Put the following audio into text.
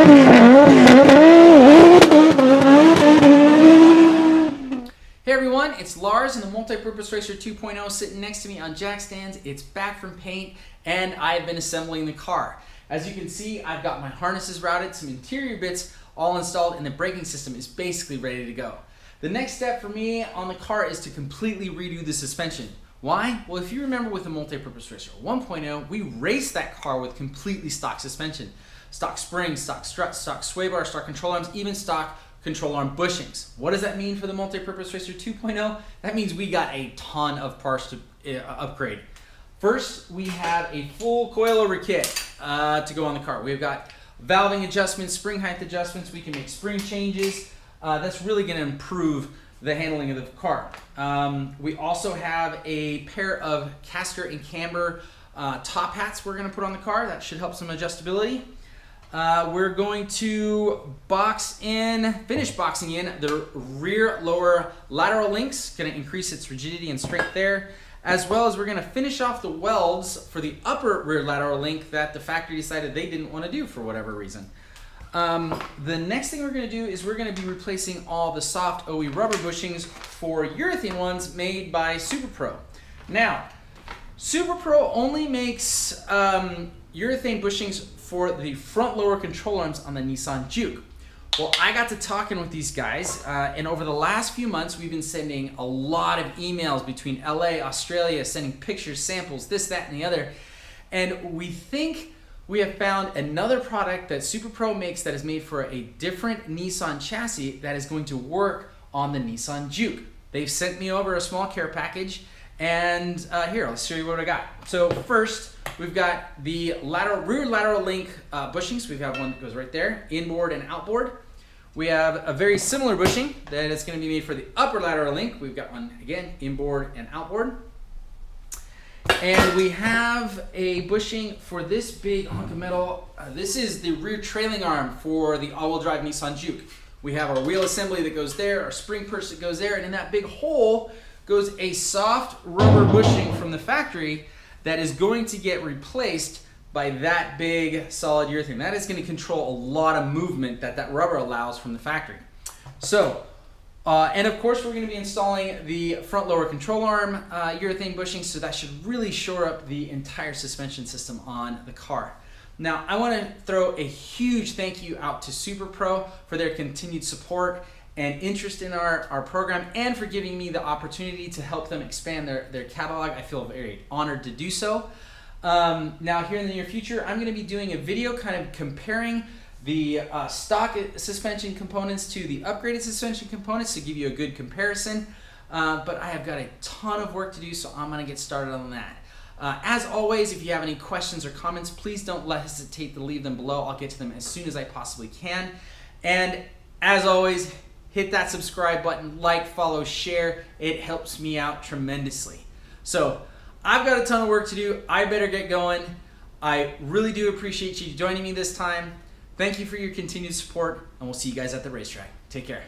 Hey everyone, it's Lars and the Multi-Purpose Racer 2.0 sitting next to me on jack stands. It's back from paint and I've been assembling the car. As you can see, I've got my harnesses routed, some interior bits all installed, and the braking system is basically ready to go. The next step for me on the car is to completely redo the suspension. Why? Well, if you remember with the Multi-Purpose Racer 1.0, we raced that car with completely stock suspension. Stock springs, stock struts, stock sway bars, stock control arms, even stock control arm bushings. What does that mean for the Multi-Purpose Racer 2.0? That means we got a ton of parts to upgrade. First, we have a full coilover kit to go on the car. We've got valving adjustments, spring height adjustments. We can make spring changes. That's really going to improve the handling of the car. We also have a pair of caster and camber top hats we're going to put on the car. That should help some adjustability. We're going to finish boxing in the rear lower lateral links, going to increase its rigidity and strength there, as well as we're going to finish off the welds for the upper rear lateral link that the factory decided they didn't want to do for whatever reason. The next thing we're going to do is we're going to be replacing all the soft OE rubber bushings for urethane ones made by SuperPro. Now, SuperPro only makes urethane bushings for the front lower control arms on the Nissan Juke. Well, I got to talking with these guys, and over the last few months, we've been sending a lot of emails between LA, Australia, sending pictures, samples, this, that, and the other. And we think we have found another product that SuperPro makes that is made for a different Nissan chassis that is going to work on the Nissan Juke. They've sent me over a small care package, and here, I'll show you what I got. So first, we've got the rear lateral link bushings. We've got one that goes right there, inboard and outboard. We have a very similar bushing that is going to be made for the upper lateral link. We've got one, again, inboard and outboard. And we have a bushing for this big hunk of metal. This is the rear trailing arm for the all-wheel drive Nissan Juke. We have our wheel assembly that goes there, our spring purse that goes there, and in that big hole goes a soft rubber bushing from the factory that is going to get replaced by that big solid urethane. That is going to control a lot of movement that rubber allows from the factory. So, and of course we're going to be installing the front lower control arm urethane bushing, so that should really shore up the entire suspension system on the car. Now, I want to throw a huge thank you out to SuperPro for their continued support and interest in our program, and for giving me the opportunity to help them expand their catalog. I feel very honored to do so. Now, here in the near future, I'm going to be doing a video kind of comparing the stock suspension components to the upgraded suspension components to give you a good comparison. But I have got a ton of work to do, so I'm going to get started on that. As always, if you have any questions or comments, please don't hesitate to leave them below. I'll get to them as soon as I possibly can. And as always, hit that subscribe button, like, follow, share. It helps me out tremendously. So I've got a ton of work to do. I better get going. I really do appreciate you joining me this time. Thank you for your continued support, and we'll see you guys at the racetrack. Take care.